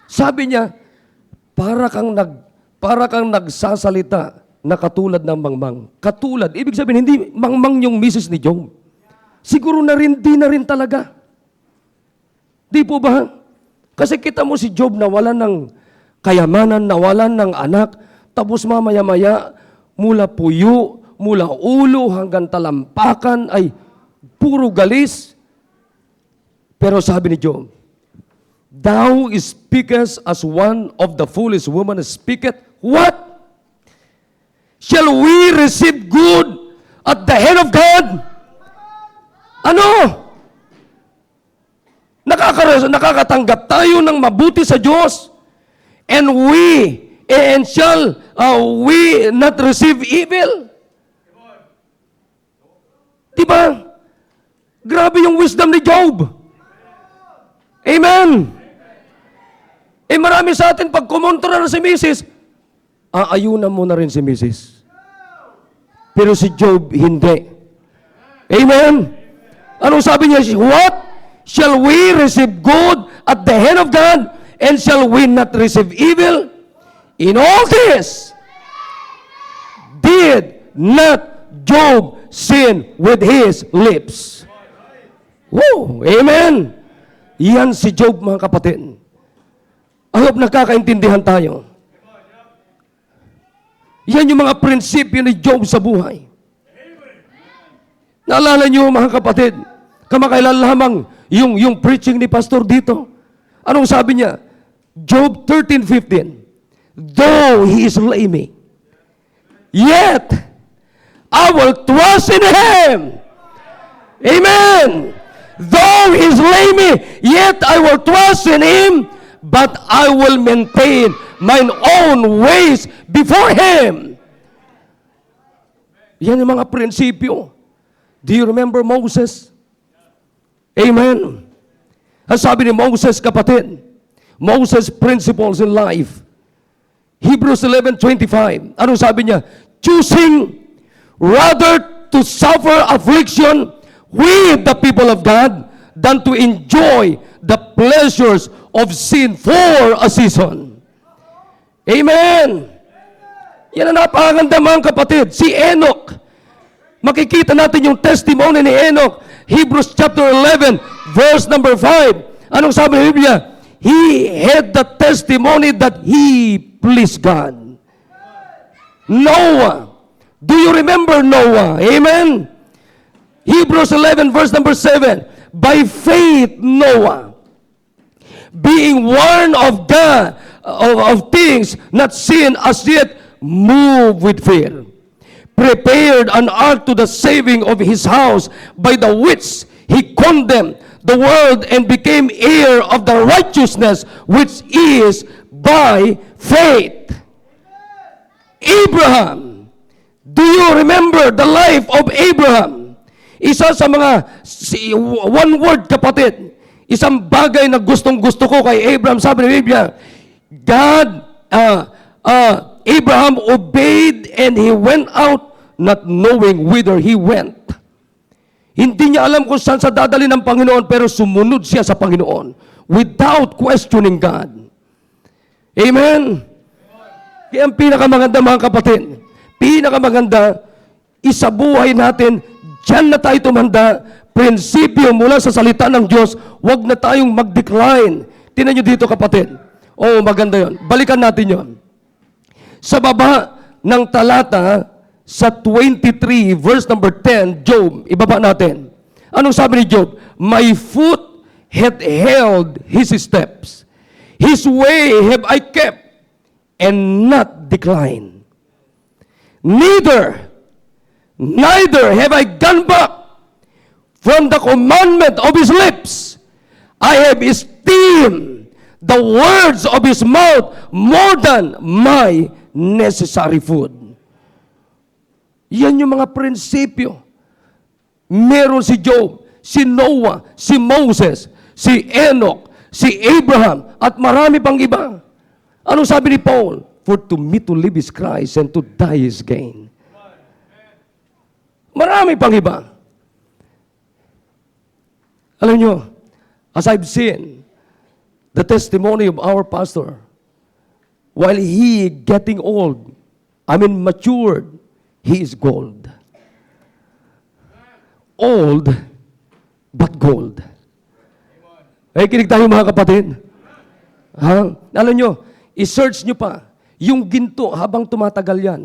Sabi niya, para kang nagsasalita na katulad ng mangmang. Katulad, ibig sabihin, hindi mangmang yung misis ni Job. Siguro di na rin talaga. Di po ba? Kasi kita mo si Job nawalan ng kayamanan, nawalan ng anak, tapos mamaya-maya, mula puyo, mula ulo hanggang talampakan, ay puro galis. Pero sabi ni Job, thou speakest as one of the foolish women speaketh. What? Shall we receive good at the hand of God? Ano? Nakakatanggap tayo ng mabuti sa Diyos, and shall we not receive evil? Diba? Grabe yung wisdom ni Job. Amen. Marami sa atin, pag kumontra na si misis, aayunan mo na rin si Mrs. Pero si Job, hindi. Amen? Anong sabi niya? What? Shall we receive good at the hand of God, and shall we not receive evil? In all this, did not Job sin with his lips? Woo! Amen! Yan si Job, mga kapatid. I hope nakakaintindihan tayo. Yan yung mga prinsipyo ni Job sa buhay. Naalala niyo, mga kapatid, kamakailan lamang yung preaching ni pastor dito. Anong sabi niya? Job 13:15. Though he is lame, yet I will trust in him. Amen. Though he is lame, yet I will trust in him, but I will maintain mine own ways before him. Yan yung mga prinsipyo. Do you remember Moses? Amen. Ang sabi ni Moses, kapatid, Moses' principles in life. Hebrews 11:25. Anong sabi niya? Choosing rather to suffer affliction with the people of God than to enjoy the pleasures of sin for a season. Amen. Yan ang napakaganda, mga kapatid. Si Enoch, makikita natin yung testimony ni Enoch. Hebrews chapter 11, verse number 5. Anong sabi ng Biblia? He had the testimony that he pleased God. Noah. Do you remember Noah? Amen? Hebrews 11, verse number 7. By faith, Noah, being warned of God, of things not seen as yet, moved with fear, prepared an ark to the saving of his house, by the which he condemned the world and became heir of the righteousness which is by faith. Abraham. Do you remember the life of Abraham? Isa sa mga, one word, kapatid, isang bagay na gustong-gusto ko kay Abraham, sabi ng Biblia, Abraham obeyed and he went out not knowing whither he went. Hindi niya alam kung saan sa dadali ng Panginoon, pero sumunod siya sa Panginoon without questioning God. Amen? Kaya ang pinakamaganda, mga kapatid, pinakamaganda, isabuhay natin, diyan na tayo tumanda, prinsipyo mula sa salita ng Diyos, huwag na tayong mag-decline. Tingnan nyo dito, kapatid. Oh, maganda yon. Balikan natin yon. Sa baba ng talata, sa 23, verse number 10, Job, ibaba natin. Anong sabi ni Job? My foot hath held his steps. His way have I kept, and not declined. Neither have I gone back from the commandment of his lips. I have esteemed the words of his mouth more than my necessary food. Yan yung mga prinsipyo. Meron si Job, si Noah, si Moses, si Enoch, si Abraham, at marami pang iba. Anong sabi ni Paul? For to me to live is Christ, and to die is gain. Marami pang iba. Alam nyo, as I've seen the testimony of our pastor, while he getting old, matured, he is gold. Old, but gold. Ay, kinig tayo, mga kapatid. Ha? Alam nyo, i-search nyo pa, yung ginto habang tumatagal yan,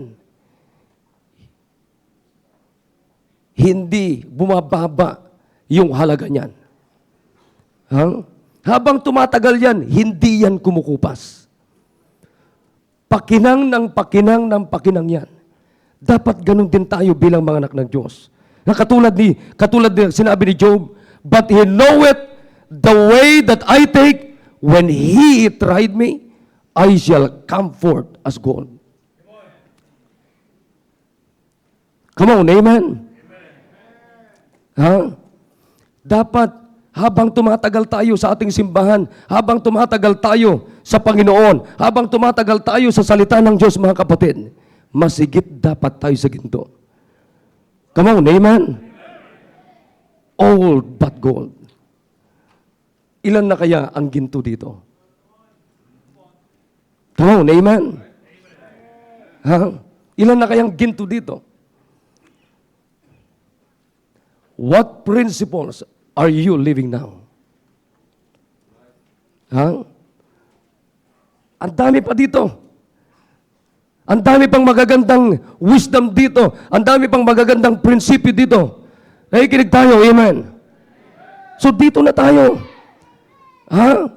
hindi bumababa yung halaga niyan. Ha? Habang tumatagal yan, hindi yan kumukupas. Pakinang ng pakinang yan. Dapat ganun din tayo bilang mga anak ng Diyos. Na katulad ni sinabi ni Job, but he knoweth the way that I take, when he tried me, I shall come forth as gold. Come on, amen? Ha? Dapat habang tumatagal tayo sa ating simbahan, habang tumatagal tayo sa Panginoon, habang tumatagal tayo sa salita ng Diyos, mga kapatid, mas higit dapat tayo sa ginto. Come on, amen? Old but gold. Ilan na kaya ang ginto dito? Come on, amen? Ha? Ilan na kayang ginto dito? What principles are you living now? Ha? Ang dami pa dito. Ang dami pang magagandang wisdom dito. Ang dami pang magagandang prinsipyo dito. Nakikinig tayo, amen? So dito na tayo. Ha?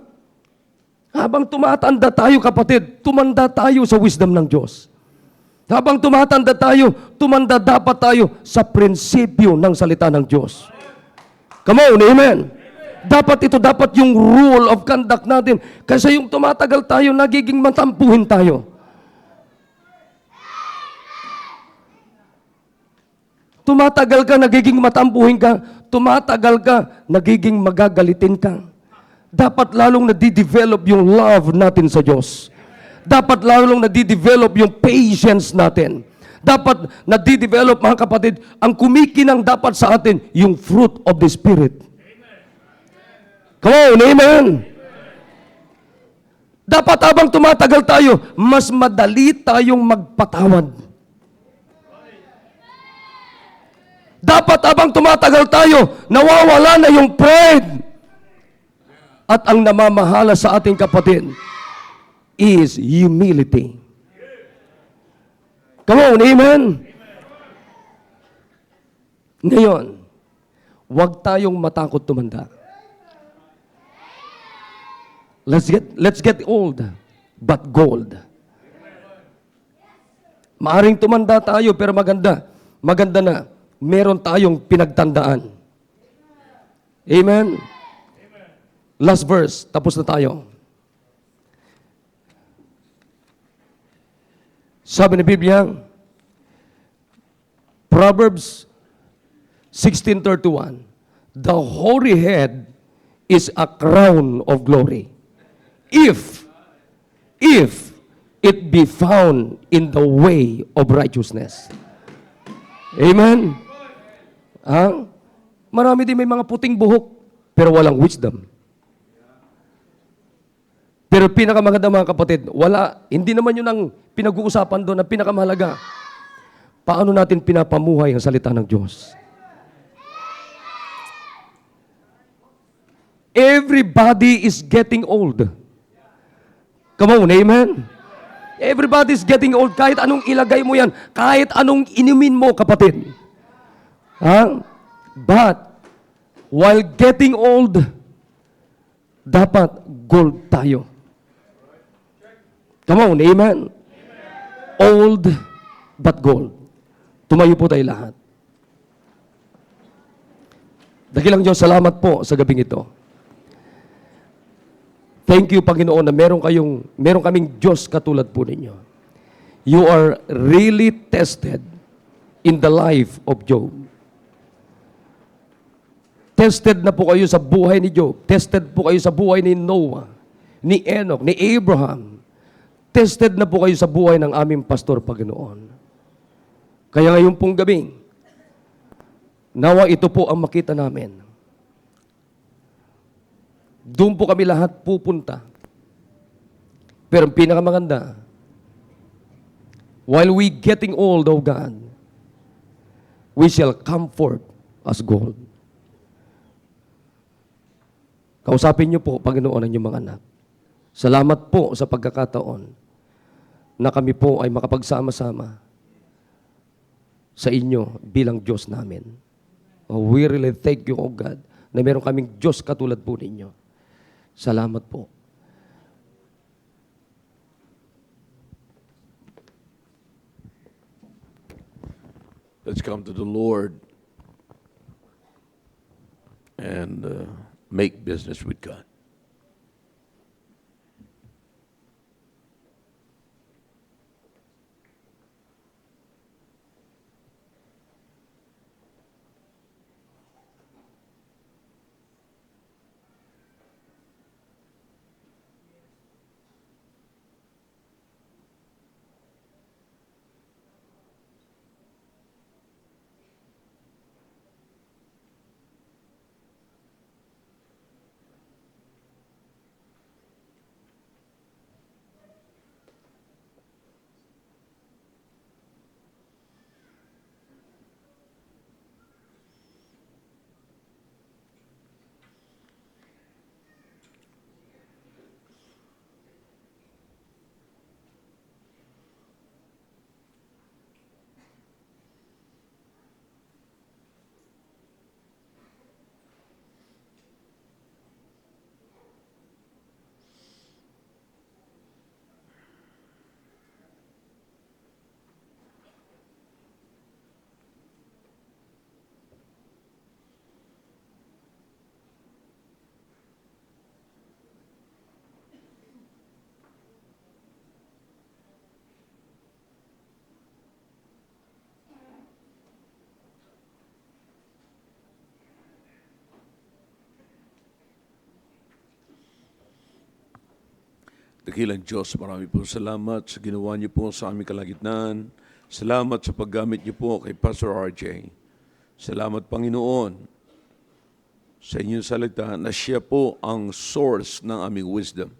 Habang tumatanda tayo, kapatid, tumanda tayo sa wisdom ng Diyos. Habang tumatanda tayo, tumanda dapat tayo sa prinsipyo ng salita ng Diyos. Come on, amen? Dapat yung rule of conduct natin. Kasi yung tumatagal tayo, nagiging matampuhin tayo. Tumatagal ka, nagiging matampuhin ka. Tumatagal ka, nagiging magagalitin ka. Dapat lalong nadidevelop yung love natin sa Diyos. Dapat lalong nadidevelop yung patience natin. Dapat nadidevelop, mga kapatid, ang kumikinang dapat sa atin, yung fruit of the Spirit. Come on, amen? Dapat habang tumatagal tayo, mas madali tayong magpatawad. Dapat habang tumatagal tayo, nawawala na yung pride. At ang namamahala sa ating kapatid is humility. Come on, amen? Ngayon, huwag tayong matakot tumanda. Let's get old, but gold. Maaring tumanda tayo, pero maganda na. Meron tayong pinagtandaan. Amen? Last verse, tapos na tayo. Sabi ng Biblia, Proverbs 16:31, the hoary head is a crown of glory, if it be found in the way of righteousness. Amen? Marami din may mga puting buhok, pero walang wisdom. Pero pinakamaganda, mga kapatid, hindi naman yun ang pinag-uusapan doon. Ang pinakamahalaga, paano natin pinapamuhay ang salita ng Diyos. Everybody is getting old. Come on, amen? Everybody is getting old. Kahit anong ilagay mo yan, kahit anong inumin mo, kapatid. But, while getting old, dapat gold tayo. Come on, amen? Old, but gold. Tumayo po tayo lahat. Dakilang Diyos, salamat po sa gabing ito. Thank you, Panginoon, na meron kaming Diyos katulad po ninyo. You are really tested in the life of Job. Tested na po kayo sa buhay ni Job. Tested po kayo sa buhay ni Noah, ni Enoch, ni Abraham. Tested na po kayo sa buhay ng aming pastor, Panginoon. Kaya ngayon pong gabi, nawa ito po ang makita namin. Doon po kami lahat pupunta. Pero ang pinakamaganda, while we getting old, oh God, we shall come forth as gold. Kausapin niyo po, Panginoon, ang inyong mga anak. Salamat po sa pagkakataon na kami po ay makapagsama-sama sa inyo bilang Diyos namin. Oh, we really thank you, oh God, na meron kaming Diyos katulad po ninyo. Salamat po. Let's come to the Lord and make business with God. Dakilang Diyos, marami po salamat sa ginawa niyo po sa aming kalagitnaan. Salamat sa paggamit niyo po kay Pastor RJ. Salamat, Panginoon, sa inyong salita na siya po ang source ng aming wisdom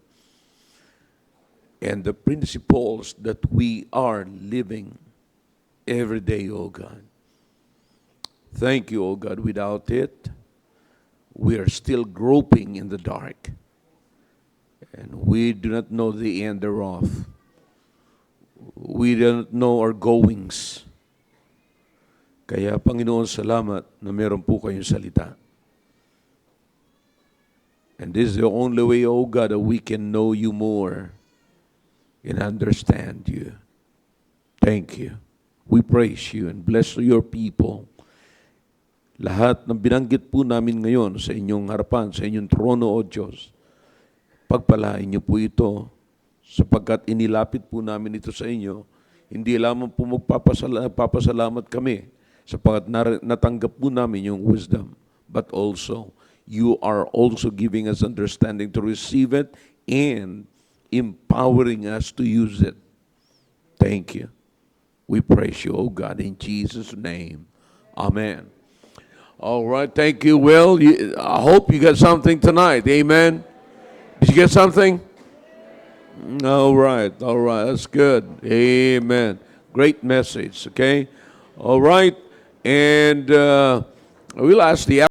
and the principles that we are living every day, O God. Thank you, O God. Without it, we are still groping in the dark. And we do not know the end thereof. We do not know our goings. Kaya, Panginoon, salamat na meron po kayong salita. And this is the only way, O God, that we can know you more and understand you. Thank you. We praise you and bless your people. Lahat ng binanggit po namin ngayon sa inyong harapan, sa inyong trono, O Diyos, pagpalain niyo po ito sapagkat inilapit po namin ito sa inyo. Hindi lamang po magpapasalamat kami sapagkat natanggap po namin yung wisdom, but also you are also giving us understanding to receive it and empowering us to use it. Thank you. We praise you, oh God, in Jesus' name. Amen. All right, thank you, Will. I hope you got something tonight. Amen. Did you get something? All right, that's good. Amen. Great message, okay? All right, and we'll ask the